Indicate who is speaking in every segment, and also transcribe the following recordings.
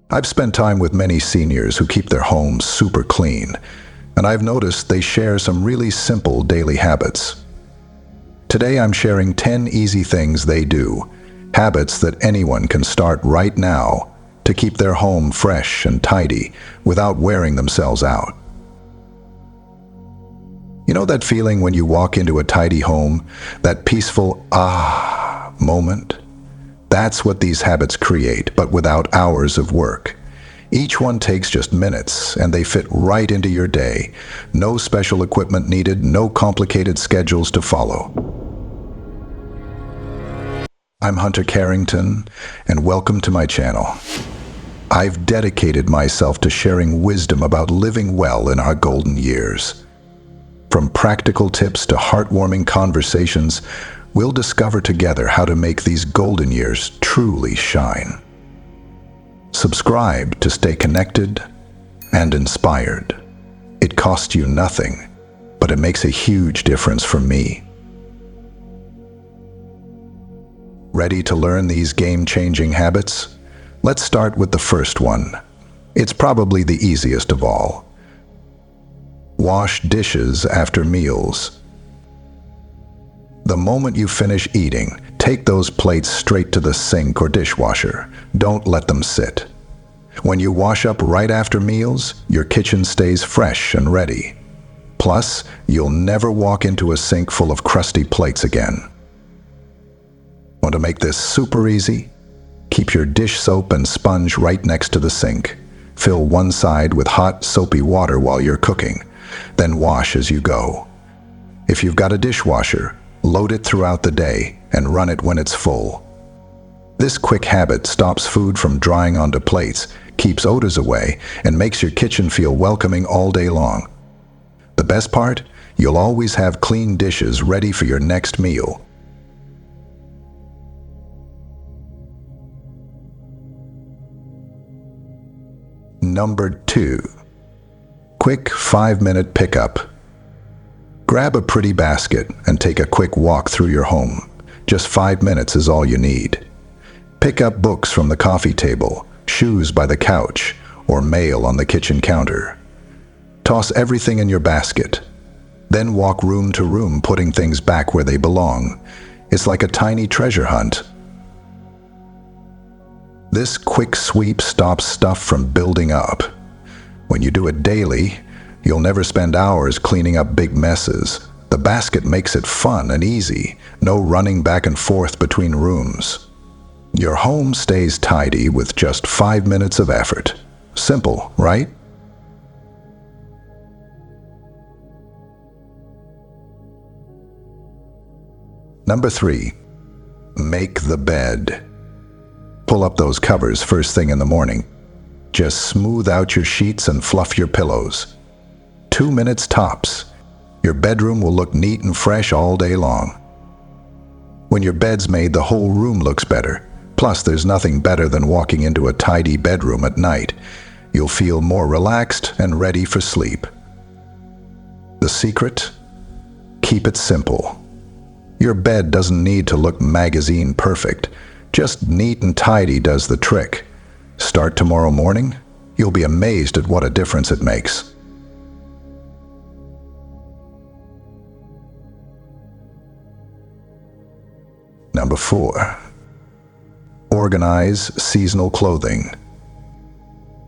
Speaker 1: I've spent time with many seniors who keep their homes super clean, and I've noticed they share some really simple daily habits. Today I'm sharing 10 easy things they do, habits that anyone can start right now to keep their home fresh and tidy without wearing themselves out. You know that feeling when you walk into a tidy home, that peaceful moment? That's what these habits create, but without hours of work. Each one takes just minutes, and they fit right into your day. No special equipment needed, no complicated schedules to follow. I'm Hunter Carrington, and welcome to my channel. I've dedicated myself to sharing wisdom about living well in our golden years. From practical tips to heartwarming conversations, we'll discover together how to make these golden years truly shine. Subscribe to stay connected and inspired. It costs you nothing, but it makes a huge difference for me. Ready to learn these game-changing habits? Let's start with the first one. It's probably the easiest of all. Wash dishes after meals. The moment you finish eating, take those plates straight to the sink or dishwasher. Don't let them sit. When you wash up right after meals, your kitchen stays fresh and ready. Plus, you'll never walk into a sink full of crusty plates again. Want to make this super easy? Keep your dish soap and sponge right next to the sink. Fill one side with hot, soapy water while you're cooking. Then wash as you go. If you've got a dishwasher, load it throughout the day and run it when it's full. This quick habit stops food from drying onto plates, keeps odors away, and makes your kitchen feel welcoming all day long. The best part? You'll always have clean dishes ready for your next meal. Number 2. Quick 5-minute pickup. Grab a pretty basket and take a quick walk through your home. Just 5 minutes is all you need. Pick up books from the coffee table, shoes by the couch, or mail on the kitchen counter. Toss everything in your basket. Then walk room to room, putting things back where they belong. It's like a tiny treasure hunt. This quick sweep stops stuff from building up. When you do it daily, you'll never spend hours cleaning up big messes. The basket makes it fun and easy, no running back and forth between rooms. Your home stays tidy with just 5 minutes of effort. Simple, right? Number 3. Make the bed. Pull up those covers first thing in the morning. Just smooth out your sheets and fluff your pillows. 2 minutes tops. Your bedroom will look neat and fresh all day long. When your bed's made, the whole room looks better. Plus, there's nothing better than walking into a tidy bedroom at night. You'll feel more relaxed and ready for sleep. The secret? Keep it simple. Your bed doesn't need to look magazine perfect. Just neat and tidy does the trick. Start tomorrow morning. You'll be amazed at what a difference it makes. Number 4. Organize seasonal clothing.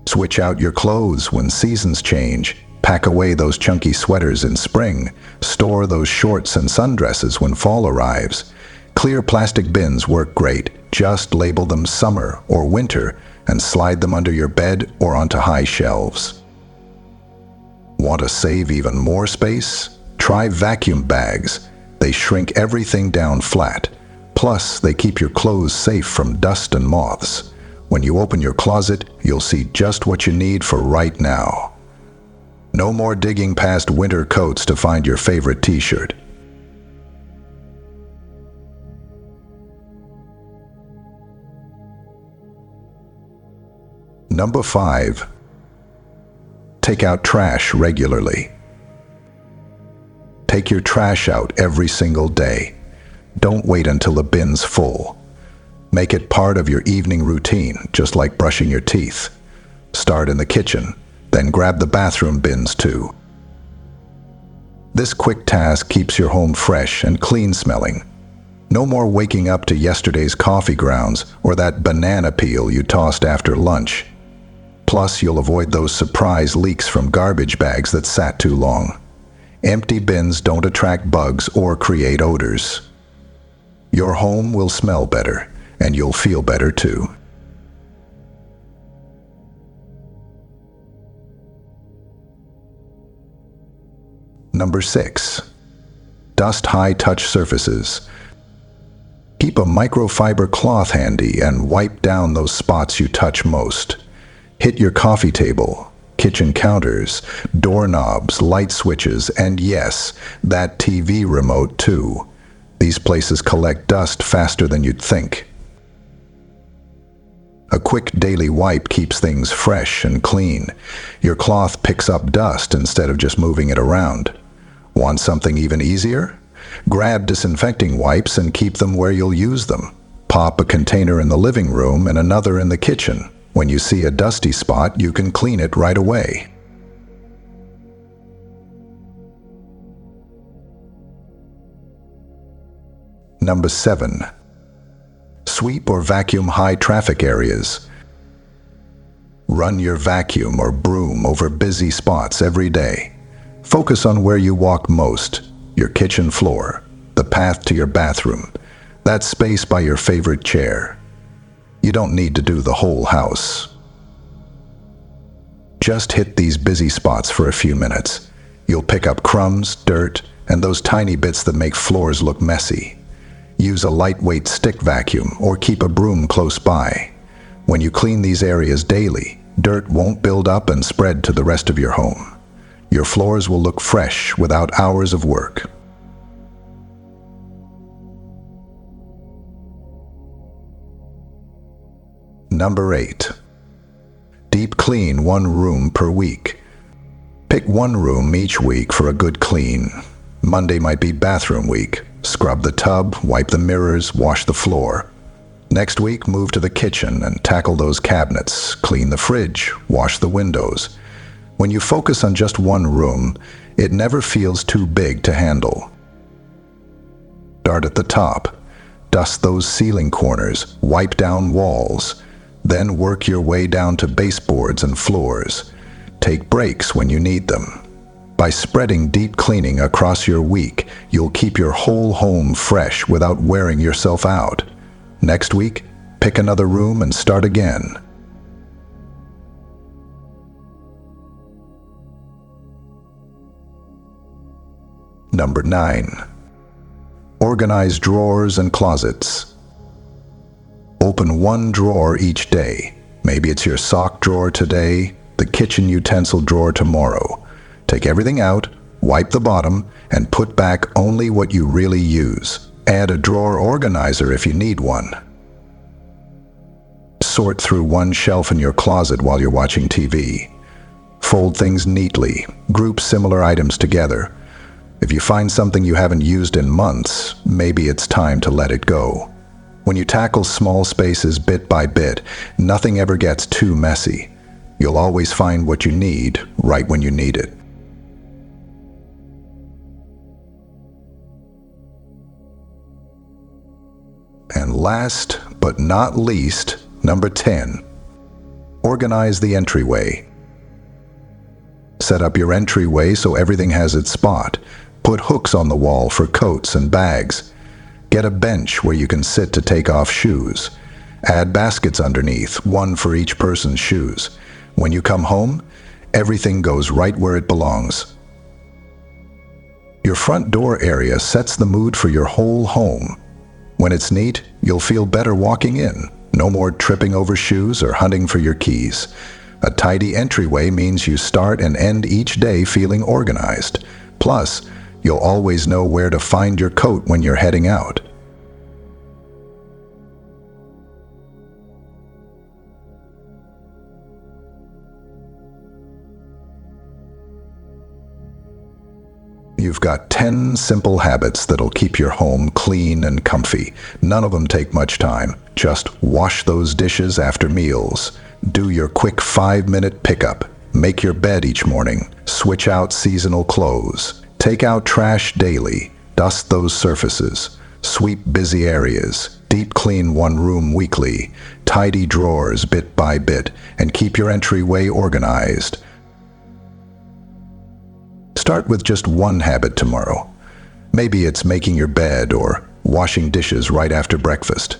Speaker 1: Switch out your clothes when seasons change. Pack away those chunky sweaters in spring. Store those shorts and sundresses when fall arrives. Clear plastic bins work great. Just label them summer or winter and slide them under your bed or onto high shelves. Want to save even more space? Try vacuum bags. They shrink everything down flat. Plus, they keep your clothes safe from dust and moths. When you open your closet, you'll see just what you need for right now. No more digging past winter coats to find your favorite t-shirt. Number 5. Take out trash regularly. Take your trash out every single day. Don't wait until the bin's full. Make it part of your evening routine, just like brushing your teeth. Start in the kitchen, then grab the bathroom bins too. This quick task keeps your home fresh and clean smelling. No more waking up to yesterday's coffee grounds or that banana peel you tossed after lunch. Plus, you'll avoid those surprise leaks from garbage bags that sat too long. Empty bins don't attract bugs or create odors. Your home will smell better, and you'll feel better too. Number 6. Dust high-touch surfaces. Keep a microfiber cloth handy and wipe down those spots you touch most. Hit your coffee table, kitchen counters, doorknobs, light switches, and yes, that TV remote too. These places collect dust faster than you'd think. A quick daily wipe keeps things fresh and clean. Your cloth picks up dust instead of just moving it around. Want something even easier? Grab disinfecting wipes and keep them where you'll use them. Pop a container in the living room and another in the kitchen. When you see a dusty spot, you can clean it right away. Number 7. Sweep or vacuum high traffic areas. Run your vacuum or broom over busy spots every day. Focus on where you walk most, your kitchen floor, the path to your bathroom, that space by your favorite chair. You don't need to do the whole house. Just hit these busy spots for a few minutes. You'll pick up crumbs, dirt, and those tiny bits that make floors look messy. Use a lightweight stick vacuum or keep a broom close by. When you clean these areas daily, dirt won't build up and spread to the rest of your home. Your floors will look fresh without hours of work. Number 8. Deep clean one room per week. Pick one room each week for a good clean. Monday might be bathroom week. Scrub the tub, wipe the mirrors, wash the floor. Next week, move to the kitchen and tackle those cabinets, clean the fridge, wash the windows. When you focus on just one room, it never feels too big to handle. Start at the top. Dust those ceiling corners, wipe down walls. Then work your way down to baseboards and floors. Take breaks when you need them. By spreading deep cleaning across your week, you'll keep your whole home fresh without wearing yourself out. Next week, pick another room and start again. Number 9. Organize drawers and closets. Open one drawer each day. Maybe it's your sock drawer today, the kitchen utensil drawer tomorrow. Take everything out, wipe the bottom, and put back only what you really use. Add a drawer organizer if you need one. Sort through one shelf in your closet while you're watching TV. Fold things neatly. Group similar items together. If you find something you haven't used in months, maybe it's time to let it go. When you tackle small spaces bit by bit, nothing ever gets too messy. You'll always find what you need right when you need it. And last but not least, number 10. Organize the entryway. Set up your entryway so everything has its spot. Put hooks on the wall for coats and bags. Get a bench where you can sit to take off shoes. Add baskets underneath, one for each person's shoes. When you come home, everything goes right where it belongs. Your front door area sets the mood for your whole home. When it's neat, you'll feel better walking in. No more tripping over shoes or hunting for your keys. A tidy entryway means you start and end each day feeling organized. Plus, you'll always know where to find your coat when you're heading out. You've got 10 simple habits that'll keep your home clean and comfy. None of them take much time. Just wash those dishes after meals. Do your quick 5-minute pickup. Make your bed each morning. Switch out seasonal clothes. Take out trash daily. Dust those surfaces. Sweep busy areas. Deep clean one room weekly. Tidy drawers bit by bit. And keep your entryway organized. Start with just one habit tomorrow. Maybe it's making your bed or washing dishes right after breakfast.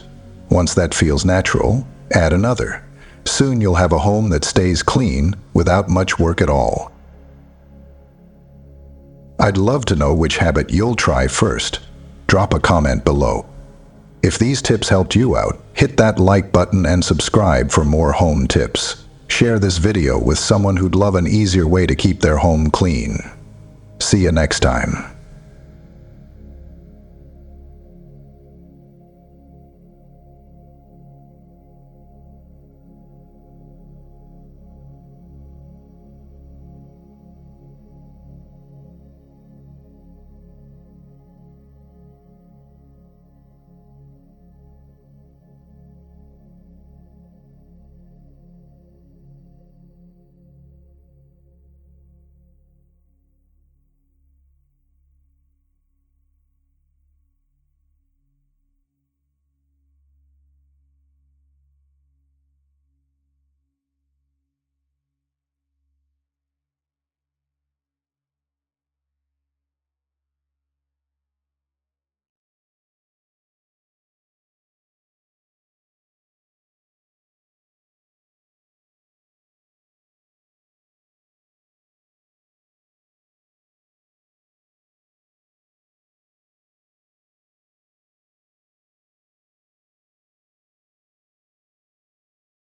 Speaker 1: Once that feels natural, add another. Soon you'll have a home that stays clean without much work at all. I'd love to know which habit you'll try first. Drop a comment below. If these tips helped you out, hit that like button and subscribe for more home tips. Share this video with someone who'd love an easier way to keep their home clean. See you next time.